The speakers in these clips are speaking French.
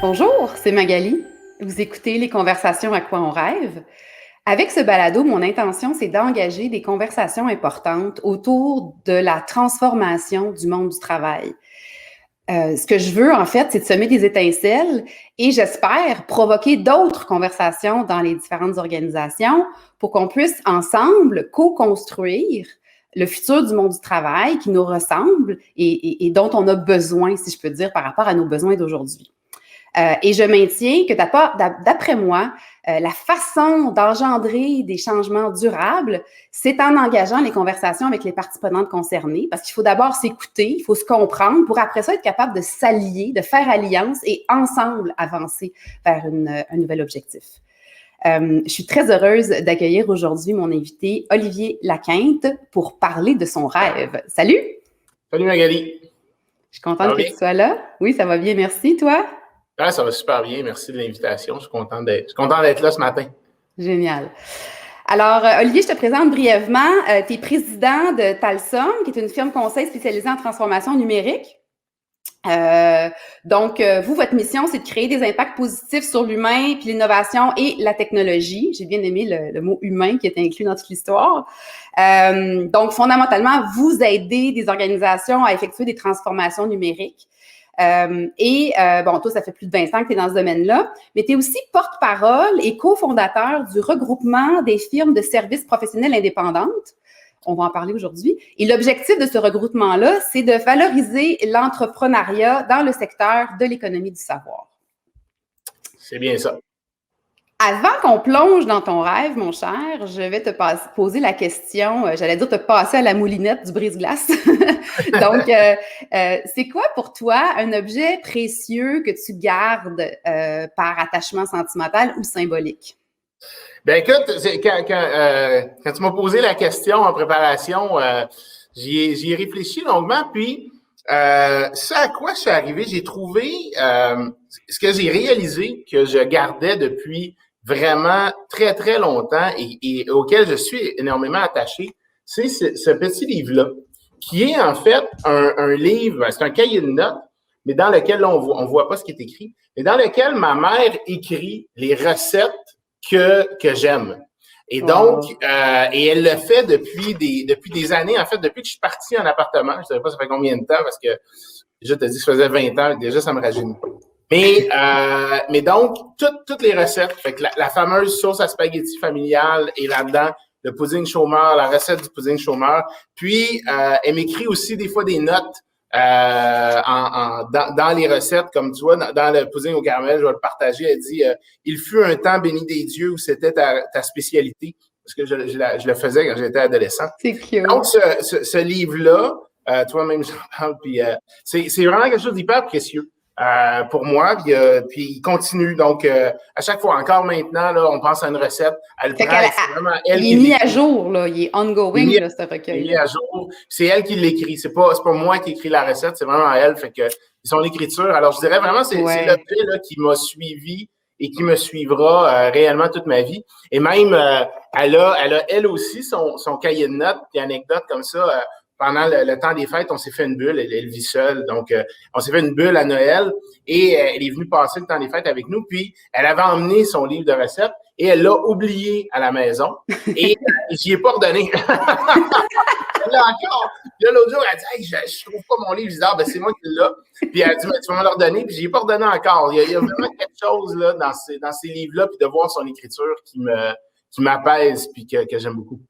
Bonjour, c'est Magali. Vous écoutez les conversations à quoi on rêve. Avec ce balado, mon intention, c'est d'engager des conversations importantes autour de la transformation du monde du travail. Ce que je veux, en fait, c'est de semer des étincelles et j'espère provoquer d'autres conversations dans les différentes organisations pour qu'on puisse ensemble co-construire le futur du monde du travail qui nous ressemble et dont on a besoin, si je peux dire, par rapport à nos besoins d'aujourd'hui. Et je maintiens que d'après moi, la façon d'engendrer des changements durables, c'est en engageant les conversations avec les parties prenantes concernées, parce qu'il faut d'abord s'écouter, il faut se comprendre pour après ça être capable de s'allier, de faire alliance et ensemble avancer vers un nouvel objectif. Je suis très heureuse d'accueillir aujourd'hui mon invité Olivier Laquinte pour parler de son rêve. Salut! Salut Magali! Je suis contente que tu sois là. Oui, ça va bien, merci. Toi? Ah, ça va super bien. Merci de l'invitation. Je suis content d'être là ce matin. Génial. Alors, Olivier, je te présente brièvement. Tu es président de Talsum, qui est une firme conseil spécialisée en transformation numérique. Donc, vous, votre mission, c'est de créer des impacts positifs sur l'humain, puis l'innovation et la technologie. J'ai bien aimé le mot humain qui est inclus dans toute l'histoire. Donc, fondamentalement, vous aidez des organisations à effectuer des transformations numériques. Bon, toi, ça fait plus de 20 ans que tu es dans ce domaine-là, mais tu es aussi porte-parole et cofondateur du regroupement des firmes de services professionnels indépendantes. On va en parler aujourd'hui. Et l'objectif de ce regroupement-là, c'est de valoriser l'entrepreneuriat dans le secteur de l'économie du savoir. C'est bien ça. Avant qu'on plonge dans ton rêve, mon cher, je vais te poser la question, j'allais dire te passer à la moulinette du brise-glace. Donc, c'est quoi pour toi un objet précieux que tu gardes par attachement sentimental ou symbolique? Ben écoute, quand tu m'as posé la question en préparation, j'y ai réfléchi longuement, puis ce à quoi je suis arrivé, j'ai trouvé ce que j'ai réalisé que je gardais depuis vraiment très, très longtemps et auquel je suis énormément attaché, c'est ce petit livre-là, qui est en fait un livre, c'est un cahier de notes, mais dans lequel là, on voit pas ce qui est écrit, mais dans lequel ma mère écrit les recettes que j'aime. Et donc, et elle le fait depuis des années, en fait, depuis que je suis parti en appartement. Je ne sais pas ça fait combien de temps, parce que déjà, tu as dit que ça faisait 20 ans, déjà, ça me rajeunit. Mais donc, toutes les recettes, fait que la fameuse sauce à spaghetti familiale est là-dedans, le pudding chômeur, la recette du pudding chômeur. Puis, elle m'écrit aussi des fois des notes dans les recettes, comme tu vois, dans le pudding au caramel, je vais le partager. Elle dit il fut un temps béni des dieux où c'était ta spécialité, parce que je le faisais quand j'étais adolescent. C'est cute. Donc, ce livre-là, toi-même, j'en parle, puis c'est vraiment quelque chose d'hyper précieux. Pour moi, puis il continue. Donc, à chaque fois, encore maintenant, là, on pense à une recette. Elle prend, c'est vraiment elle qui l'écrit. Il est mis à jour, là. Il est ongoing, là, ce recueil. Il est mis à jour. C'est elle qui l'écrit. C'est pas moi qui écris la recette, c'est vraiment elle. Fait que son écriture. Alors, je dirais vraiment, c'est l'objet là qui m'a suivi et qui me suivra réellement toute ma vie. Et même, elle a elle aussi son cahier de notes, puis anecdotes comme ça. Pendant le temps des fêtes, on s'est fait une bulle. Elle vit seule. Donc, on s'est fait une bulle à Noël et elle est venue passer le temps des fêtes avec nous. Puis, elle avait emmené son livre de recettes et elle l'a oublié à la maison. Et j'y ai pas redonné. Là encore. Là, l'autre jour, elle dit hey, je trouve pas mon livre. Je dis ben, c'est moi qui l'ai. Puis, elle dit tu vas me le redonner. Puis, j'y ai pas redonné encore. Il y a vraiment quelque chose là, dans ces livres-là. Puis, de voir son écriture qui m'apaise puis que j'aime beaucoup.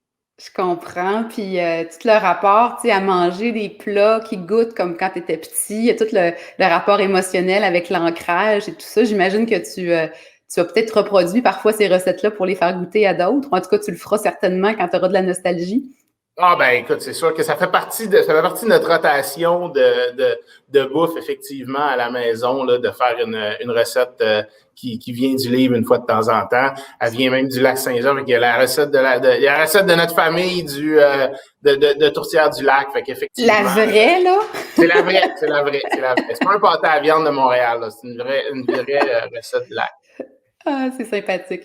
Je comprends. Puis tout le rapport, tu sais, à manger des plats qui goûtent comme quand tu étais petit, il y a tout le rapport émotionnel avec l'ancrage et tout ça. J'imagine que tu as peut-être reproduit parfois ces recettes-là pour les faire goûter à d'autres. En tout cas, tu le feras certainement quand tu auras de la nostalgie. Ah ben écoute, c'est sûr que ça fait partie de notre rotation de bouffe, effectivement, à la maison, là, de faire une recette qui vient du livre une fois de temps en temps. Elle vient même du lac Saint-Jean, il y a la recette de notre famille de Tourtière du Lac. Fait qu'effectivement. La vraie, là? C'est la vraie. C'est pas un pâté à viande de Montréal, là. C'est une vraie recette du lac. Ah, c'est sympathique.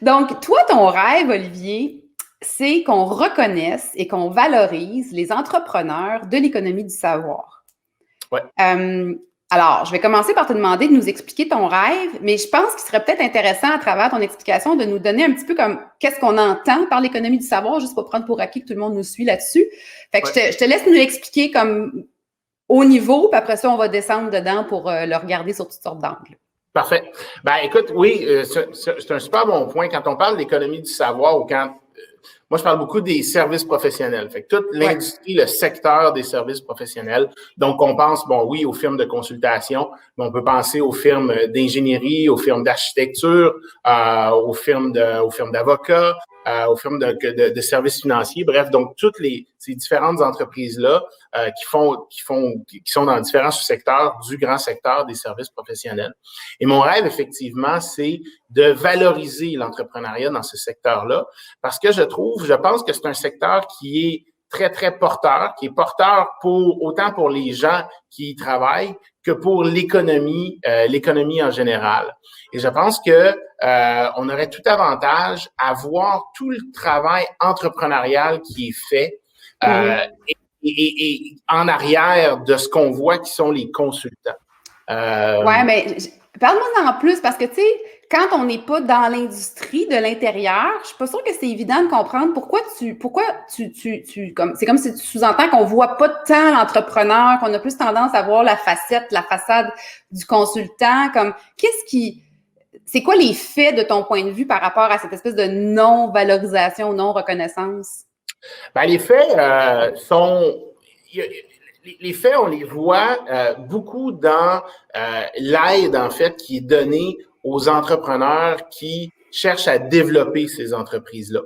Donc, toi, ton rêve, Olivier, c'est qu'on reconnaisse et qu'on valorise les entrepreneurs de l'économie du savoir. Ouais. Alors, je vais commencer par te demander de nous expliquer ton rêve, mais je pense qu'il serait peut-être intéressant à travers ton explication de nous donner un petit peu comme qu'est-ce qu'on entend par l'économie du savoir, juste pour prendre pour acquis que tout le monde nous suit là-dessus. Fait que je te laisse nous l'expliquer comme au niveau, puis après ça, on va descendre dedans pour le regarder sur toutes sortes d'angles. Parfait. Ben, écoute, oui, c'est un super bon point. Quand on parle d'économie du savoir ou quand moi, je parle beaucoup des services professionnels. Fait que toute l'industrie, le secteur des services professionnels. Donc, on pense, bon, oui, aux firmes de consultation, mais on peut penser aux firmes d'ingénierie, aux firmes d'architecture, aux firmes d'avocats, aux firmes de services financiers. Bref, donc toutes ces différentes entreprises-là qui sont dans différents sous-secteurs du grand secteur des services professionnels. Et mon rêve, effectivement, c'est de valoriser l'entrepreneuriat dans ce secteur-là, parce que je pense que c'est un secteur qui est très, très porteur, qui est porteur autant pour les gens qui y travaillent que pour l'économie en général. Et je pense que on aurait tout avantage à voir tout le travail entrepreneurial qui est fait et en arrière de ce qu'on voit qui sont les consultants. Ouais, mais parle-moi en plus parce que, tu sais, quand on n'est pas dans l'industrie de l'intérieur, je suis pas sûre que c'est évident de comprendre pourquoi comme, c'est comme si tu sous-entends qu'on voit pas tant l'entrepreneur, qu'on a plus tendance à voir la façade du consultant, comme, c'est quoi les faits de ton point de vue par rapport à cette espèce de non-valorisation, non-reconnaissance? Ben, les faits les faits, on les voit beaucoup dans l'aide, en fait, qui est donnée aux entrepreneurs qui cherchent à développer ces entreprises-là.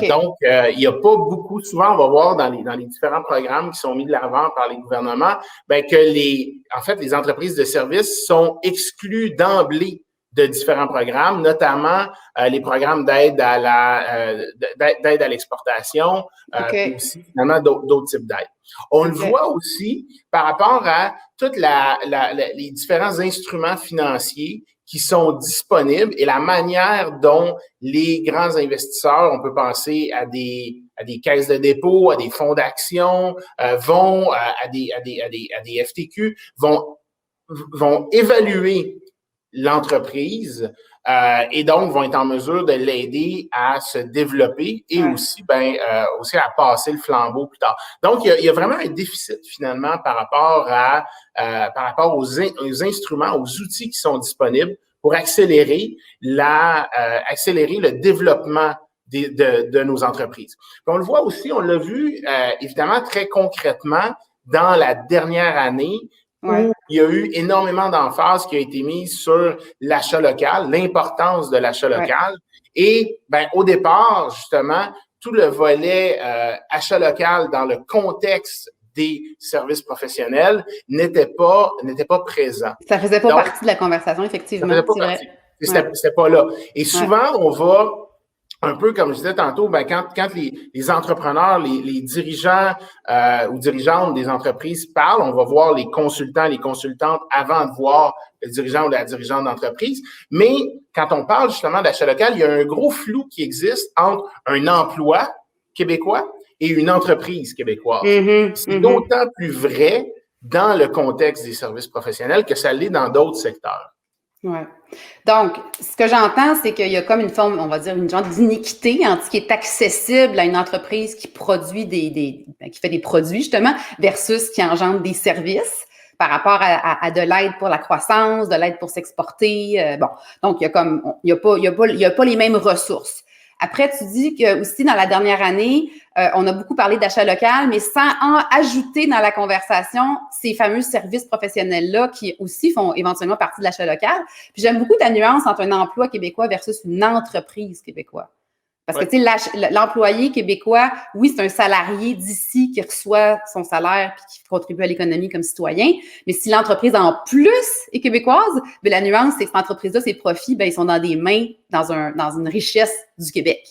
Donc, il n'y a pas beaucoup, souvent, on va voir dans les différents programmes qui sont mis de l'avant par les gouvernements, ben que les entreprises de services sont exclues d'emblée de différents programmes, notamment les programmes d'aide à l'exportation, puis aussi finalement d'autres types d'aide. On le voit aussi par rapport à tous les différents instruments financiers qui sont disponibles et la manière dont les grands investisseurs, on peut penser à des caisses de dépôt, à des fonds d'action, vont à des FTQ, vont évaluer l'entreprise et donc vont être en mesure de l'aider à se développer et aussi à passer le flambeau plus tard. Donc, il y a vraiment un déficit finalement par rapport aux instruments, aux outils qui sont disponibles pour accélérer le développement de nos entreprises. Puis on le voit aussi, on l'a vu évidemment très concrètement dans la dernière année, où il y a eu énormément d'emphase qui a été mise sur l'achat local, l'importance de l'achat local. Et au départ, justement, tout le volet achat local dans le contexte des services professionnels n'était pas présent. Ça faisait pas partie de la conversation, effectivement. Ça faisait pas partie. C'était pas là. Et souvent, on va un peu comme je disais tantôt, quand les entrepreneurs, les dirigeants ou dirigeantes des entreprises parlent, on va voir les consultants, les consultantes avant de voir le dirigeant ou la dirigeante d'entreprise. Mais quand on parle justement d'achat local, il y a un gros flou qui existe entre un emploi québécois et une entreprise québécoise. C'est d'autant plus vrai dans le contexte des services professionnels que ça l'est dans d'autres secteurs. Ouais. Donc, ce que j'entends, c'est qu'il y a comme une forme, on va dire, une genre d'iniquité entre ce qui est accessible à une entreprise qui produit qui fait des produits, justement, versus qui engendre des services par rapport à de l'aide pour la croissance, de l'aide pour s'exporter. Donc, il y a pas les mêmes ressources. Après, tu dis que aussi dans la dernière année, on a beaucoup parlé d'achat local, mais sans ajouter dans la conversation ces fameux services professionnels-là qui aussi font éventuellement partie de l'achat local. Puis j'aime beaucoup ta nuance entre un emploi québécois versus une entreprise québécoise. Parce que, tu sais, l'employé québécois, oui, c'est un salarié d'ici qui reçoit son salaire puis qui contribue à l'économie comme citoyen. Mais si l'entreprise en plus est québécoise, bien, la nuance, c'est que cette entreprise-là, ses profits, bien, ils sont dans des mains, dans une richesse du Québec.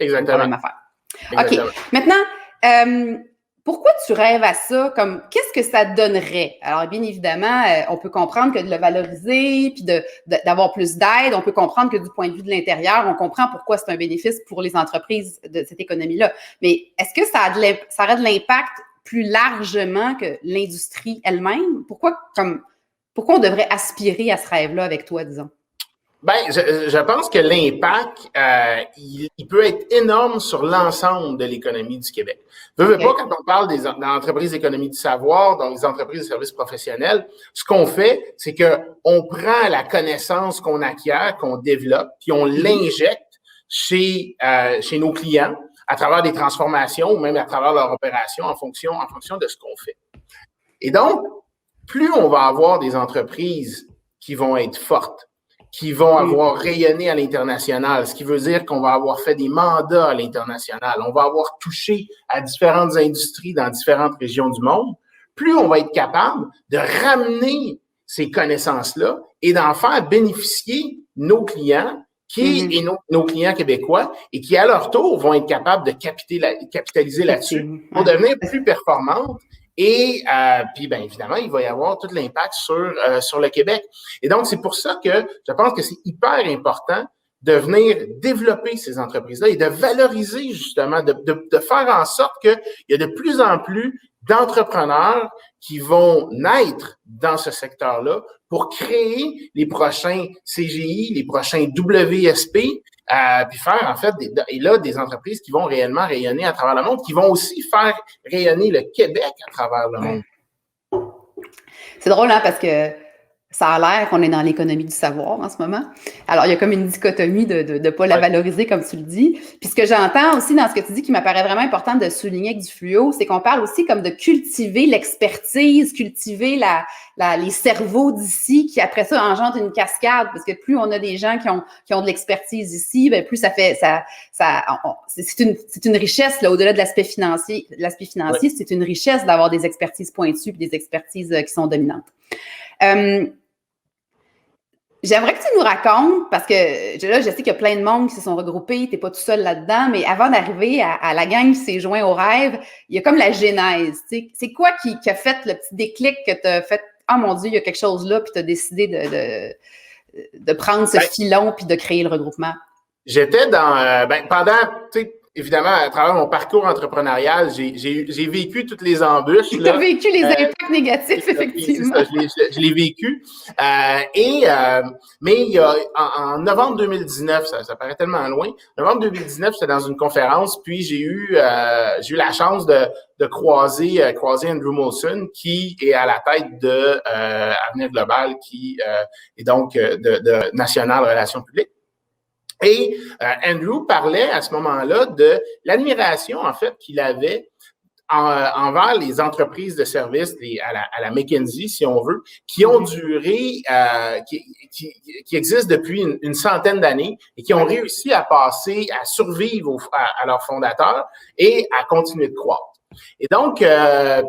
Exactement. C'est la même affaire. OK. Maintenant, pourquoi tu rêves à ça? Comme, qu'est-ce que ça donnerait? Alors, bien évidemment, on peut comprendre que de le valoriser, puis d'avoir plus d'aide, on peut comprendre que du point de vue de l'intérieur, on comprend pourquoi c'est un bénéfice pour les entreprises de cette économie-là. Mais est-ce que ça aurait de l'impact plus largement que l'industrie elle-même? Pourquoi Pourquoi on devrait aspirer à ce rêve-là avec toi, disons? Ben, je pense que l'impact, il peut être énorme sur l'ensemble de l'économie du Québec. Veux pas, quand on parle des entreprises d'économie du savoir, donc les entreprises de services professionnels, ce qu'on fait, c'est que on prend la connaissance qu'on acquiert, qu'on développe, puis on l'injecte chez nos clients à travers des transformations ou même à travers leur opération en fonction de ce qu'on fait. Et donc, plus on va avoir des entreprises qui vont être fortes, qui vont avoir rayonné à l'international, ce qui veut dire qu'on va avoir fait des mandats à l'international, on va avoir touché à différentes industries dans différentes régions du monde, plus on va être capable de ramener ces connaissances-là et d'en faire bénéficier nos clients et nos clients québécois et qui, à leur tour, vont être capables de capitaliser là-dessus pour devenir plus performantes. Et puis, bien évidemment, il va y avoir tout l'impact sur le Québec. Et donc, c'est pour ça que je pense que c'est hyper important de venir développer ces entreprises-là et de valoriser justement, de faire en sorte qu'il y a de plus en plus d'entrepreneurs qui vont naître dans ce secteur-là pour créer les prochains CGI, les prochains WSP, puis faire en fait des entreprises qui vont réellement rayonner à travers le monde, qui vont aussi faire rayonner le Québec à travers le monde. C'est drôle, hein, parce que ça a l'air qu'on est dans l'économie du savoir en ce moment. Alors, il y a comme une dichotomie de ne pas la valoriser, comme tu le dis. Puis ce que j'entends aussi dans ce que tu dis, qui m'apparaît vraiment important de souligner avec du fluo, c'est qu'on parle aussi comme de cultiver l'expertise, cultiver les cerveaux d'ici, qui après ça engendrent une cascade, parce que plus on a des gens qui ont de l'expertise ici, ben plus c'est une richesse là, au-delà de l'aspect financier. L'aspect financier, c'est une richesse d'avoir des expertises pointues et des expertises qui sont dominantes. J'aimerais que tu nous racontes, parce que là, je sais qu'il y a plein de monde qui se sont regroupés, tu n'es pas tout seul là-dedans, mais avant d'arriver à la gang qui s'est joint au rêve, il y a comme la genèse. T'sais. C'est quoi qui a fait le petit déclic que tu as fait « Ah mon Dieu, il y a quelque chose là », puis tu as décidé de prendre ce filon puis de créer le regroupement? J'étais pendant, tu sais, évidemment, à travers mon parcours entrepreneurial, j'ai vécu toutes les embûches. Tu as vécu les impacts négatifs, effectivement. C'est ça, je l'ai vécu. Mais il y a, en novembre 2019, ça paraît tellement loin, novembre 2019, j'étais dans une conférence, puis j'ai eu la chance de croiser Andrew Molson, qui est à la tête de Avenir Global, qui est donc de National Relations publiques. Et Andrew parlait à ce moment-là de l'admiration, en fait, qu'il avait envers les entreprises de services, à la McKinsey, si on veut, qui ont duré, qui existent depuis une centaine d'années et qui ont réussi à survivre à leurs fondateurs et à continuer de croître. Et donc,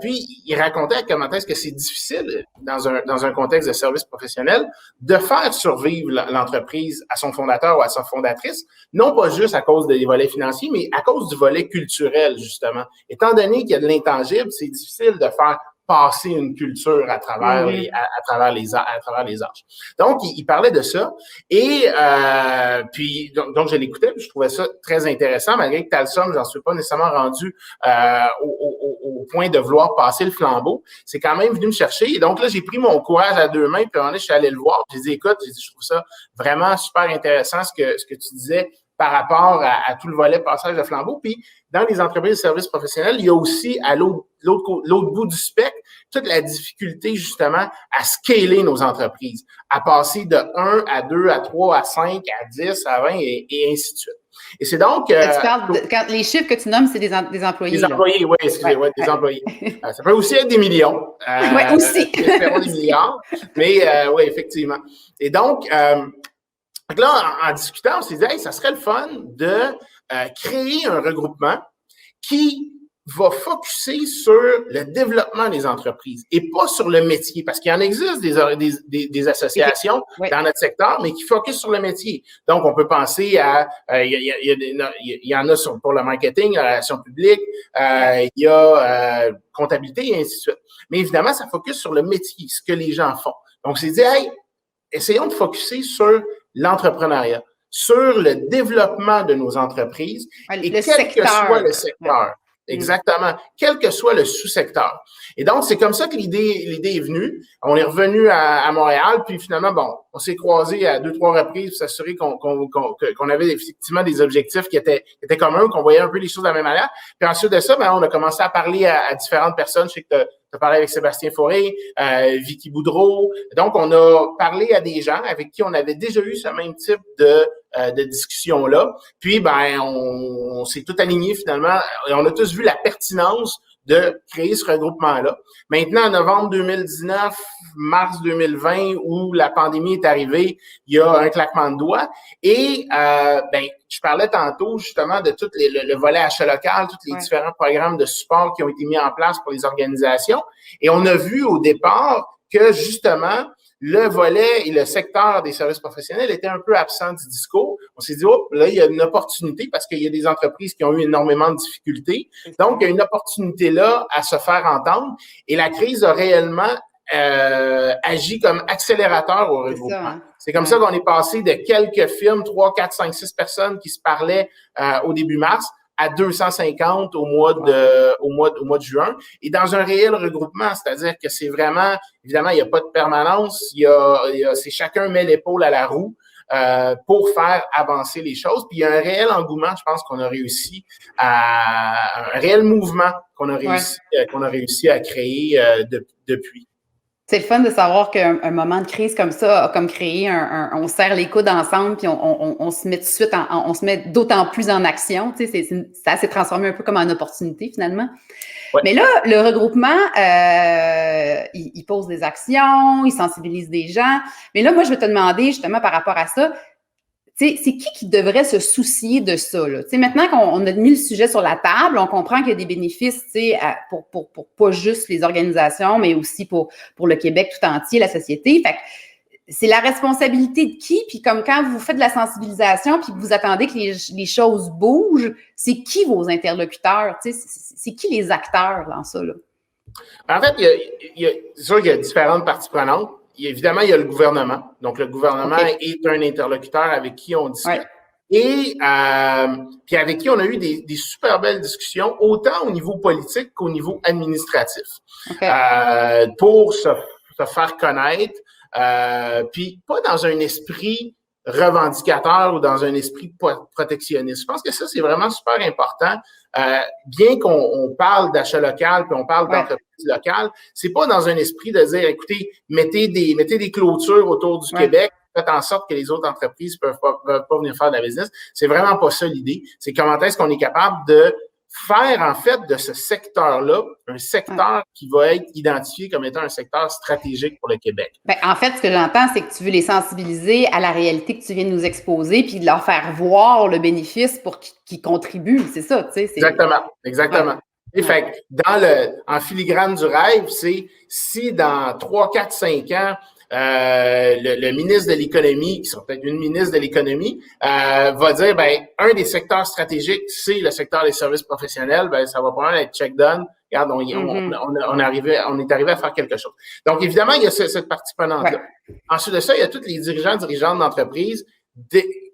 puis, il racontait comment est-ce que c'est difficile dans un contexte de service professionnel de faire survivre l'entreprise à son fondateur ou à sa fondatrice, non pas juste à cause des volets financiers, mais à cause du volet culturel, justement. Étant donné qu'il y a de l'intangible, c'est difficile de faire passer une culture à travers les âges. Donc, il parlait de ça. Et puis, donc je l'écoutais, puis je trouvais ça très intéressant, malgré que Talsom, j'en suis pas nécessairement rendu au point de vouloir passer le flambeau. C'est quand même venu me chercher. Et donc là, j'ai pris mon courage à deux mains, puis je suis allé le voir. J'ai dit, écoute, je trouve ça vraiment super intéressant ce que tu disais par rapport à tout le volet passage de flambeau. Puis, dans les entreprises de services professionnels, il y a aussi, à l'autre bout du spectre, toute la difficulté, justement, à scaler nos entreprises, à passer de 1 à 2 à 3 à 5 à 10 à 20 et ainsi de suite. Et c'est donc... tu parles quand les chiffres que tu nommes, c'est des employés. Des employés, oui, excusez-moi, des employés. Ça peut aussi être des millions. Oui, aussi. Espérons des milliards. Mais oui, effectivement. Et donc là, en discutant, on s'est dit, hey, ça serait le fun de créer un regroupement qui va focusser sur le développement des entreprises et pas sur le métier, parce qu'il y en existe des associations dans notre secteur, mais qui focusent sur le métier. Donc, on peut penser à, il y en a pour le marketing, la relation publique, il y a comptabilité et ainsi de suite. Mais évidemment, ça focus sur le métier, ce que les gens font. Donc, c'est dit, hey, essayons de focusser sur l'entrepreneuriat, sur le développement de nos entreprises et quel que soit le secteur. Exactement. Quel que soit le sous-secteur. Et donc, c'est comme ça que l'idée est venue. On est revenu à Montréal, puis finalement, bon, on s'est croisés à 2-3 reprises pour s'assurer qu'on avait effectivement des objectifs qui étaient communs, qu'on voyait un peu les choses de la même manière. Puis ensuite de ça, ben, on a commencé à parler à différentes personnes. Je sais que tu as parlé avec Sébastien Fauré, Vicky Boudreau. Donc, on a parlé à des gens avec qui on avait déjà eu ce même type de discussion-là. Puis, ben, on s'est tout aligné finalement et on a tous vu la pertinence de créer ce regroupement-là. Maintenant, en novembre 2019, mars 2020, où la pandémie est arrivée, il y a un claquement de doigts. Et, ben, je parlais tantôt justement de tout le volet achat local, tous les différents programmes de support qui ont été mis en place pour les organisations. Et on a vu au départ que justement, le volet et le secteur des services professionnels était un peu absent du discours. On s'est dit, oh, là, il y a une opportunité parce qu'il y a des entreprises qui ont eu énormément de difficultés. Donc, il y a une opportunité là à se faire entendre. Et la crise a réellement agi comme accélérateur au regroupement. C'est comme ça qu'on est passé de quelques firmes, 3, 4, 5, 6 personnes qui se parlaient au début mars, à 250 au mois de juin, et dans un réel regroupement, c'est-à-dire que c'est vraiment, évidemment, il n'y a pas de permanence, c'est chacun met l'épaule à la roue pour faire avancer les choses. Puis il y a un réel engouement, je pense qu'on a réussi un réel mouvement qu'on a réussi à créer depuis. C'est le fun de savoir qu'un moment de crise comme ça a comme créé on serre les coudes ensemble puis on se met tout de suite, on se met d'autant plus en action. Tu sais, ça s'est transformé un peu comme en opportunité finalement. Ouais. Mais là, le regroupement, il pose des actions, il sensibilise des gens. Mais là, moi, je vais te demander justement par rapport à ça, c'est qui devrait se soucier de ça? Là? Maintenant qu'on a mis le sujet sur la table, on comprend qu'il y a des bénéfices pour pas juste les organisations, mais aussi pour le Québec tout entier, la société. Fait que c'est la responsabilité de qui? Puis comme quand vous faites de la sensibilisation puis que vous attendez que les choses bougent, c'est qui vos interlocuteurs? C'est qui les acteurs dans ça? Là? En fait, c'est sûr qu'il y a différentes parties prenantes. Évidemment, il y a le gouvernement. Donc, le gouvernement est un interlocuteur avec qui on discute. Ouais. Et puis avec qui on a eu des super belles discussions, autant au niveau politique qu'au niveau administratif. Pour se faire connaître, puis pas dans un esprit revendicateur ou dans un esprit protectionniste. Je pense que ça, c'est vraiment super important. Bien qu'on parle d'achat local puis on parle d'entreprise locale, c'est pas dans un esprit de dire, écoutez, mettez des clôtures autour du Québec, faites en sorte que les autres entreprises peuvent pas venir faire de la business. C'est vraiment pas ça l'idée. C'est comment est-ce qu'on est capable de faire, en fait, de ce secteur-là un secteur qui va être identifié comme étant un secteur stratégique pour le Québec. Bien, en fait, ce que j'entends, c'est que tu veux les sensibiliser à la réalité que tu viens de nous exposer puis de leur faire voir le bénéfice pour qu'ils contribuent. C'est ça, tu sais. Exactement. Ouais. Et fait en filigrane du rêve, c'est si dans 3, 4, 5 ans, le ministre de l'économie, qui sera peut-être une ministre de l'économie, va dire, ben, un des secteurs stratégiques, c'est le secteur des services professionnels, ben, ça va probablement être check done. Regarde, on est arrivé à faire quelque chose. Donc, évidemment, il y a cette partie prenante-là. Ensuite de ça, il y a tous les dirigeantes d'entreprises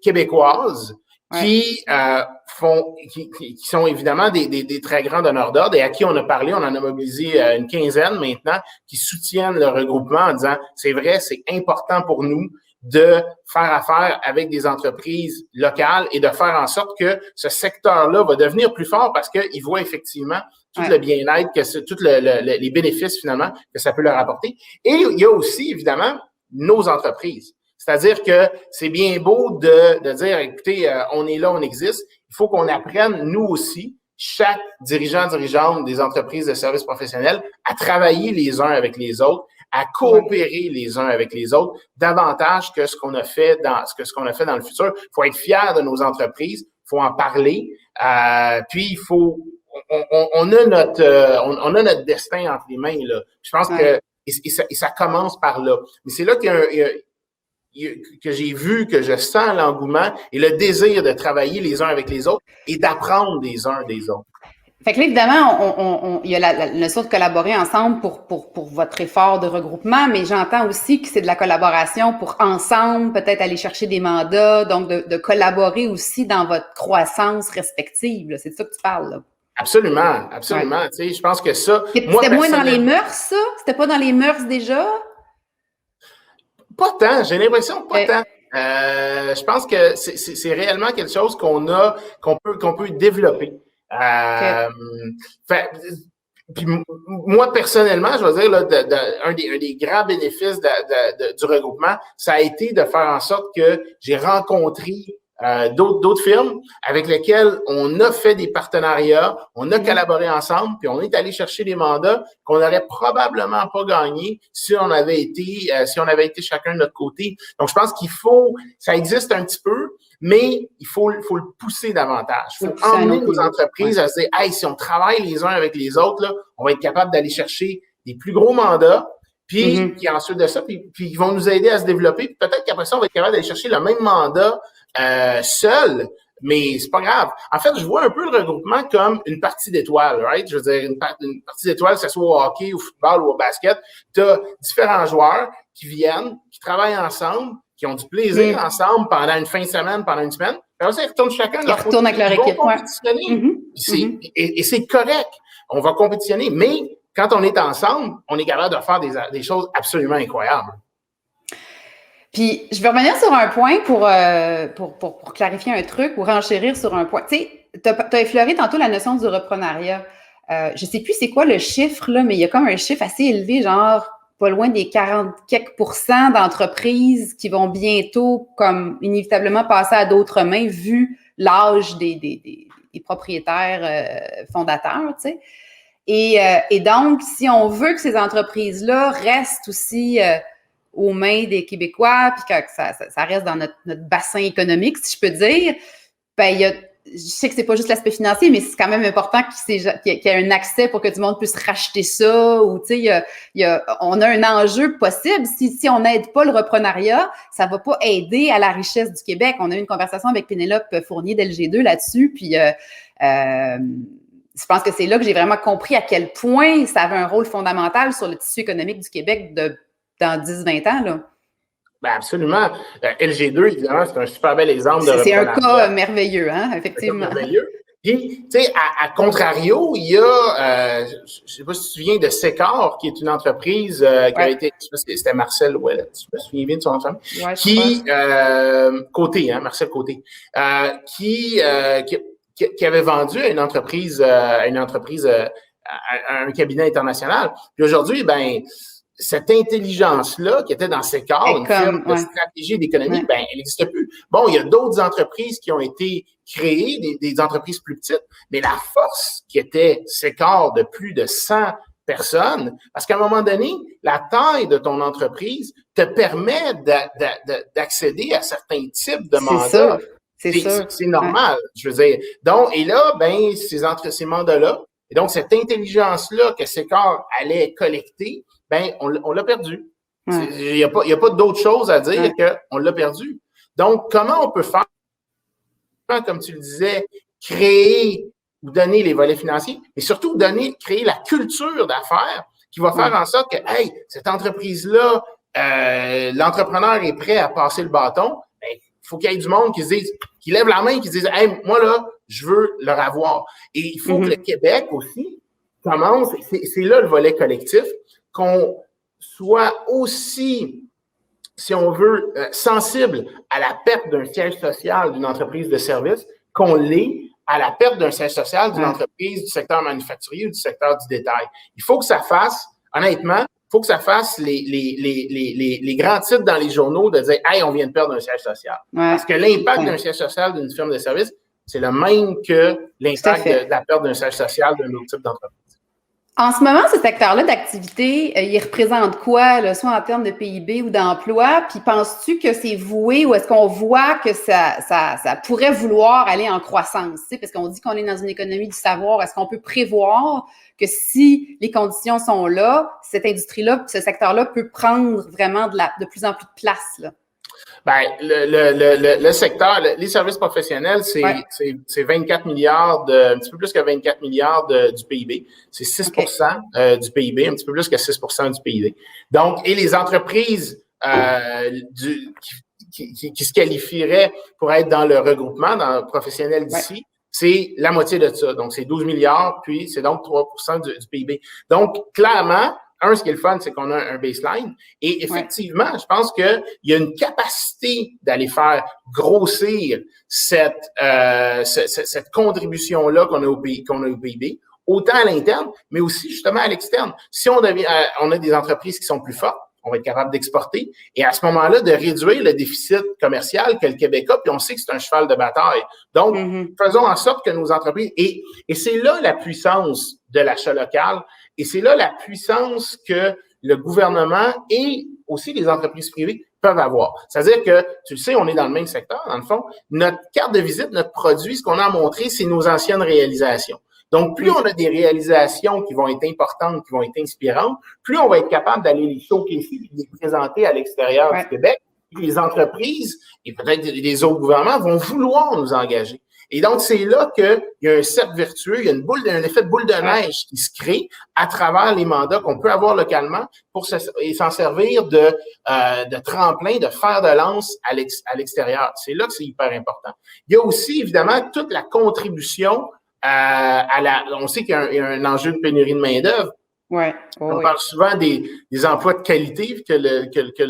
québécoises qui sont évidemment des très grands donneurs d'ordre et à qui on a parlé, on en a mobilisé une quinzaine maintenant, qui soutiennent le regroupement en disant, c'est vrai, c'est important pour nous de faire affaire avec des entreprises locales et de faire en sorte que ce secteur-là va devenir plus fort parce qu'ils voient effectivement tout le bien-être, tous les bénéfices finalement que ça peut leur apporter. Et il y a aussi, évidemment, nos entreprises. C'est-à-dire que c'est bien beau de dire, écoutez, on est là, on existe. Il faut qu'on apprenne, nous aussi, chaque dirigeante des entreprises de services professionnels, à travailler les uns avec les autres, à coopérer les uns avec les autres, davantage que ce qu'on a fait dans le futur. Il faut être fier de nos entreprises, il faut en parler, puis il faut on a notre destin entre les mains là. Je pense que ça commence par là. Mais c'est là que j'ai vu, que je sens l'engouement et le désir de travailler les uns avec les autres et d'apprendre les uns des autres. Fait que là, évidemment, il y a la notion de collaborer ensemble pour votre effort de regroupement, mais j'entends aussi que c'est de la collaboration pour ensemble, peut-être aller chercher des mandats, donc de collaborer aussi dans votre croissance respective. Là. C'est de ça que tu parles, là. Absolument, Ouais. absolument. Tu sais, je pense que ça, moi, C'était moins dans les personnellement, mœurs, ça? C'était pas dans les mœurs déjà? pas tant. J'ai l'impression que pas Euh, tant. Je pense que c'est réellement quelque chose qu'on peut développer. que, Euh, fait, puis moi, personnellement, je veux dire, là, un des grands bénéfices du regroupement, ça a été de faire en sorte que j'ai rencontré d'autres firmes avec lesquelles on a fait des partenariats, on a collaboré ensemble, puis on est allé chercher des mandats qu'on n'aurait probablement pas gagnés si on avait été chacun de notre côté. Donc, je pense ça existe un petit peu, mais il faut le pousser davantage. Il faut à un emmener autre nos niveau. entreprises à se dire, hey, si on travaille les uns avec les autres, là, on va être capable d'aller chercher des plus gros mandats, puis ensuite de ça, puis ils vont nous aider à se développer. Puis peut-être qu'après ça, on va être capable d'aller chercher le même mandat seul, mais c'est pas grave. En fait, je vois un peu le regroupement comme une partie d'étoiles, right? Je veux dire, une partie d'étoiles, que ce soit au hockey, au football ou au basket. Tu as différents joueurs qui viennent, qui travaillent ensemble, qui ont du plaisir ensemble pendant une fin de semaine, pendant une semaine. Après ça, ils retournent chacun de Ils leur côté. retournent avec leur Ils vont équipe. Ouais. compétitionner. Et c'est correct. On va compétitionner, mais quand on est ensemble, on est capable de faire des choses absolument incroyables. Puis, je vais revenir sur un point pour clarifier un truc ou renchérir sur un point. Tu sais, tu as effleuré tantôt la notion du reprenariat. Je sais plus c'est quoi le chiffre, là, mais il y a comme un chiffre assez élevé, genre pas loin des 40 quelques % d'entreprises qui vont bientôt, comme inévitablement, passer à d'autres mains, vu l'âge des propriétaires fondateurs, tu sais. Et donc, si on veut que ces entreprises-là restent aussi aux mains des Québécois, puis que ça reste dans notre bassin économique, si je peux dire, ben, je sais que c'est pas juste l'aspect financier, mais c'est quand même important qu'il y ait un accès pour que tout le monde puisse racheter ça, ou tu sais, on a un enjeu possible. Si on n'aide pas le reprenariat, ça va pas aider à la richesse du Québec. On a eu une conversation avec Pénélope Fournier d'LG2 là-dessus, puis je pense que c'est là que j'ai vraiment compris à quel point ça avait un rôle fondamental sur le tissu économique du Québec dans 10-20 ans, là. Ben absolument. LG2, évidemment, c'est un super bel exemple de C'est un reprenariat. cas merveilleux, hein, effectivement. C'est merveilleux. Puis, tu sais, à contrario, il y a, je ne sais pas si tu te souviens de Secor, qui est une entreprise qui a été, je sais pas, c'était Marcel Ouellet, je me souviens bien de son nom de famille, qui, Côté, hein, Marcel Côté, qui avait vendu à une entreprise, à un cabinet international. Puis aujourd'hui, ben, cette intelligence-là qui était dans Secor, une firme de stratégie d'économie, ben, elle n'existe plus. Bon, il y a d'autres entreprises qui ont été créées, des entreprises plus petites, mais la force qui était Secor de plus de 100 personnes, parce qu'à un moment donné, la taille de ton entreprise te permet d'accéder à certains types de mandats. C'est normal, je veux dire. Donc, et là, ben, ces mandats-là, et donc cette intelligence-là que Secor allait collecter, ben, on l'a perdu. Il n'y a pas d'autre chose à dire qu'on l'a perdu. Donc, comment on peut faire, comme tu le disais, créer ou donner les volets financiers, mais surtout créer la culture d'affaires qui va faire en sorte que, hey, cette entreprise-là, l'entrepreneur est prêt à passer le bâton. Ben, il faut qu'il y ait du monde qui lève la main, qui se dise, hey, moi là, je veux leur avoir. Et il faut que le Québec aussi commence, c'est là le volet collectif, qu'on soit aussi, si on veut, sensible à la perte d'un siège social d'une entreprise de service qu'on l'est à la perte d'un siège social d'une entreprise du secteur manufacturier ou du secteur du détail. Il faut que ça fasse, honnêtement, il faut que ça fasse les grands titres dans les journaux de dire « Hey, on vient de perdre un siège social ». Parce que l'impact d'un siège social d'une firme de service, c'est le même que l'impact de la perte d'un siège social d'un autre type d'entreprise. En ce moment, ce secteur-là d'activité, il représente quoi, là, soit en termes de PIB ou d'emploi? Puis penses-tu que c'est voué ou est-ce qu'on voit que ça pourrait vouloir aller en croissance? Tu sais, parce qu'on dit qu'on est dans une économie du savoir. Est-ce qu'on peut prévoir que si les conditions sont là, cette industrie-là, ce secteur-là peut prendre vraiment de plus en plus de place, là? Ben, le secteur, les services professionnels, c'est 24 milliards un petit peu plus que 24 milliards du PIB. C'est 6 du PIB, un petit peu plus que 6 du PIB. Donc, et les entreprises qui se qualifieraient pour être dans le regroupement, dans le professionnel d'ici, c'est la moitié de ça. Donc, c'est 12 milliards, puis c'est donc 3% du PIB. Donc, clairement, ce qui est le fun, c'est qu'on a un baseline. Et effectivement, je pense qu'il y a une capacité d'aller faire grossir cette contribution-là qu'on a au PIB, autant à l'interne, mais aussi justement à l'externe. Si on a des entreprises qui sont plus fortes, on va être capable d'exporter et à ce moment-là, de réduire le déficit commercial que le Québec a, puis on sait que c'est un cheval de bataille. Donc, faisons en sorte que nos entreprises... Et c'est là la puissance de l'achat local et c'est là la puissance que le gouvernement et aussi les entreprises privées peuvent avoir. C'est-à-dire que, tu le sais, on est dans le même secteur, dans le fond. Notre carte de visite, notre produit, ce qu'on a à montrer, c'est nos anciennes réalisations. Donc, plus on a des réalisations qui vont être importantes, qui vont être inspirantes, plus on va être capable d'aller les showcaser et les présenter à l'extérieur du Québec. Puis les entreprises et peut-être les autres gouvernements vont vouloir nous engager. Et donc, c'est là qu'il y a un cercle vertueux, il y a un effet de boule de neige qui se crée à travers les mandats qu'on peut avoir localement et s'en servir de tremplin, de fer de lance à l'extérieur. C'est là que c'est hyper important. Il y a aussi, évidemment, toute la contribution on sait qu'il y a un enjeu de pénurie de main-d'œuvre. On parle souvent des emplois de qualité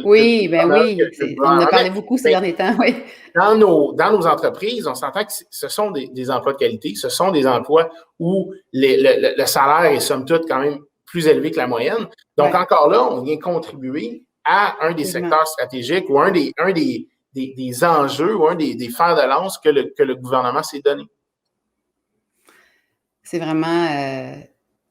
oui. On en a parlé beaucoup ces derniers temps, oui. Dans nos entreprises, on s'entend que ce sont des emplois de qualité, ce sont des emplois où le salaire est somme toute quand même plus élevé que la moyenne. Donc, encore là, on vient contribuer à un des secteurs stratégiques ou un des enjeux ou un des fers de lance que le gouvernement s'est donné. C'est vraiment...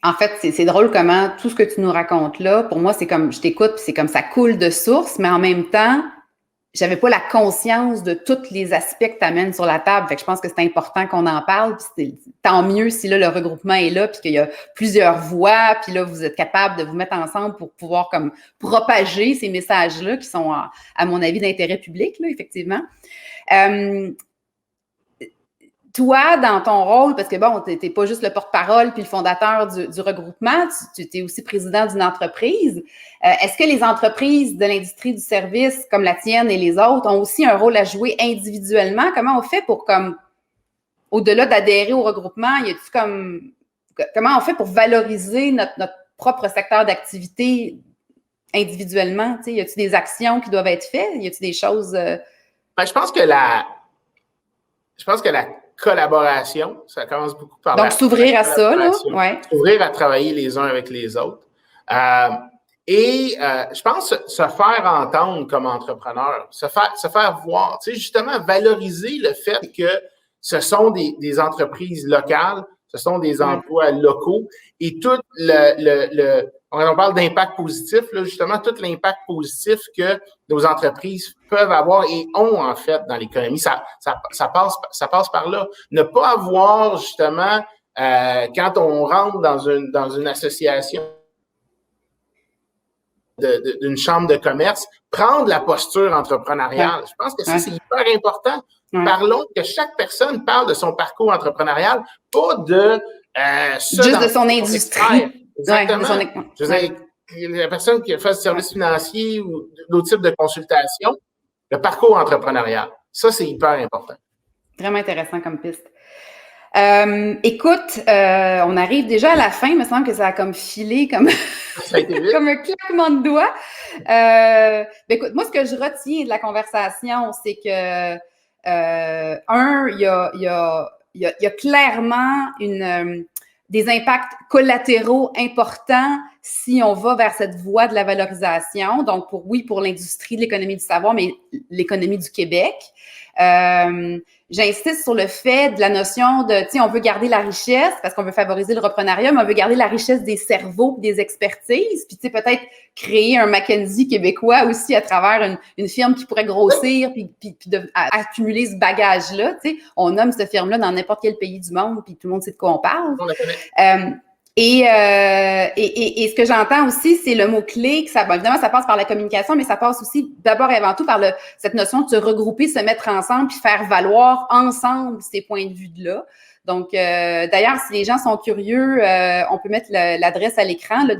En fait, c'est drôle comment tout ce que tu nous racontes là, pour moi, c'est comme, je t'écoute, puis c'est comme ça coule de source, mais en même temps, j'avais pas la conscience de tous les aspects que tu amènes sur la table. Fait que je pense que c'est important qu'on en parle, puis tant mieux si là, le regroupement est là, puis qu'il y a plusieurs voix, puis là, vous êtes capable de vous mettre ensemble pour pouvoir comme propager ces messages-là qui sont, à mon avis, d'intérêt public, là, effectivement. Toi, dans ton rôle, parce que bon, tu n'es pas juste le porte-parole puis le fondateur du regroupement, tu es aussi président d'une entreprise. Est-ce que les entreprises de l'industrie du service, comme la tienne et les autres, ont aussi un rôle à jouer individuellement? Comment on fait pour, comme, au-delà d'adhérer au regroupement, comment on fait pour valoriser notre propre secteur d'activité individuellement? Y a-t-il des actions qui doivent être faites? Y a-t-il des choses... Je pense que la collaboration, ça commence beaucoup par donc, s'ouvrir à ça, là, s'ouvrir à travailler les uns avec les autres. Je pense se faire entendre comme entrepreneur, se faire voir, tu sais, justement, valoriser le fait que ce sont des entreprises locales, ce sont des emplois locaux et tout quand on parle d'impact positif, là, justement, tout l'impact positif que nos entreprises peuvent avoir et ont, en fait, dans l'économie, ça passe par là. Ne pas avoir, justement, quand on rentre dans une association d'une chambre de commerce, prendre la posture entrepreneuriale. Je pense que ça, c'est hyper important. Parlons que chaque personne parle de son parcours entrepreneurial, pas de juste de son industrie. Exactement. Je veux dire, la personne qui fait du service financier ou d'autres types de consultations, le parcours entrepreneurial, ça, c'est hyper important. Vraiment intéressant comme piste. Écoute, on arrive déjà à la fin. Il me semble que ça a comme filé, comme, comme un claquement de doigts. Écoute, moi, ce que je retiens de la conversation, c'est que, il y a clairement des impacts collatéraux importants si on va vers cette voie de la valorisation. Donc, pour l'industrie de l'économie du savoir, mais l'économie du Québec. J'insiste sur le fait de la notion de, tu sais, on veut garder la richesse parce qu'on veut favoriser le reprenariat, mais on veut garder la richesse des cerveaux et des expertises. Puis, tu sais, peut-être créer un McKinsey québécois aussi à travers une firme qui pourrait grossir puis accumuler ce bagage-là. Tu sais, on nomme cette firme-là dans n'importe quel pays du monde puis tout le monde sait de quoi on parle. On la connaît. Et ce que j'entends aussi, c'est le mot-clé, que évidemment, ça passe par la communication, mais ça passe aussi d'abord et avant tout par cette notion de se regrouper, se mettre ensemble, puis faire valoir ensemble ces points de vue-là. Donc, d'ailleurs, si les gens sont curieux, on peut mettre l'adresse à l'écran là,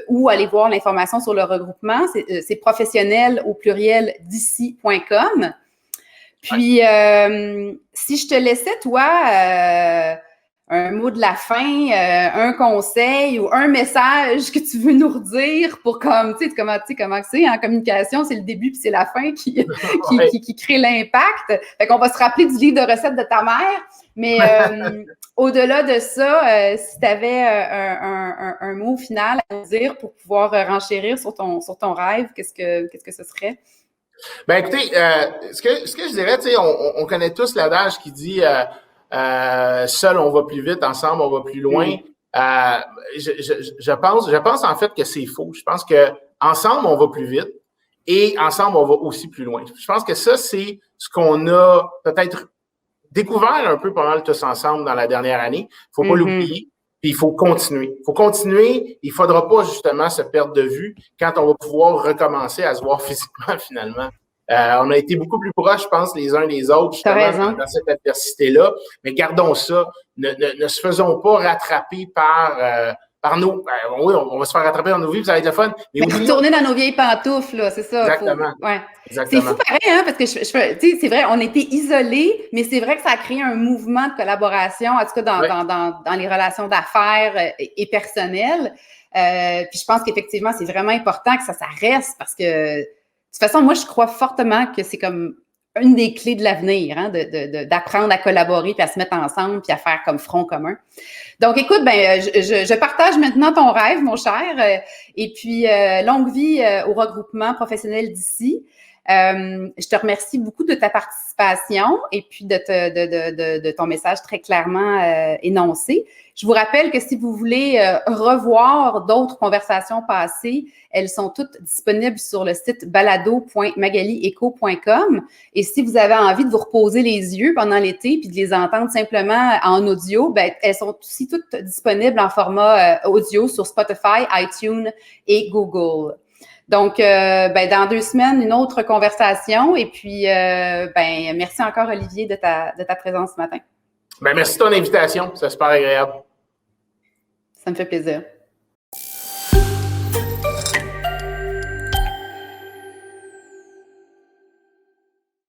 où aller voir l'information sur le regroupement. C'est professionnel au pluriel d'ici.com. Puis, si je te laissais, toi, un mot de la fin, un conseil ou un message que tu veux nous redire pour comment c'est en communication, c'est le début puis c'est la fin qui crée l'impact. Fait qu'on va se rappeler du livre de recettes de ta mère, mais au-delà de ça, si tu avais un mot final à nous dire pour pouvoir renchérir sur ton rêve, qu'est-ce que ce serait? Ben écoutez, ce que je dirais, tu sais, on connaît tous l'adage qui dit seul on va plus vite, ensemble on va plus loin. Je pense en fait que c'est faux. Je pense que ensemble on va plus vite et ensemble on va aussi plus loin. Je pense que ça c'est ce qu'on a peut-être découvert un peu pendant le tous ensemble dans la dernière année. Faut pas l'oublier. Puis il faut continuer. Il faut continuer. Il faudra pas justement se perdre de vue quand on va pouvoir recommencer à se voir physiquement finalement. On a été beaucoup plus proches, je pense, les uns les autres, justement, dans cette adversité-là. Mais gardons ça. Ne se faisons pas rattraper par nos... oui, on va se faire rattraper dans nos vies, puis ça va être le fun. Mais retourner dans nos vieilles pantoufles, là, c'est ça. Exactement. C'est fou pareil, hein, parce que c'est vrai, on était isolés, mais c'est vrai que ça a créé un mouvement de collaboration, en tout cas dans les relations d'affaires et personnelles. Puis je pense qu'effectivement, c'est vraiment important que ça reste parce que, de toute façon, moi, je crois fortement que c'est comme une des clés de l'avenir, hein, d'apprendre à collaborer, puis à se mettre ensemble, puis à faire comme front commun. Donc, écoute, je partage maintenant ton rêve, mon cher, et puis longue vie au regroupement professionnel d'ici. Je te remercie beaucoup de ta participation et puis de ton message très clairement énoncé. Je vous rappelle que si vous voulez revoir d'autres conversations passées, elles sont toutes disponibles sur le site balado.magalieco.com. Et si vous avez envie de vous reposer les yeux pendant l'été puis de les entendre simplement en audio, elles sont aussi toutes disponibles en format audio sur Spotify, iTunes et Google. Donc, dans 2 semaines, une autre conversation. Et puis, merci encore, Olivier, de ta présence ce matin. Merci de ton invitation. C'est super agréable. Ça me fait plaisir.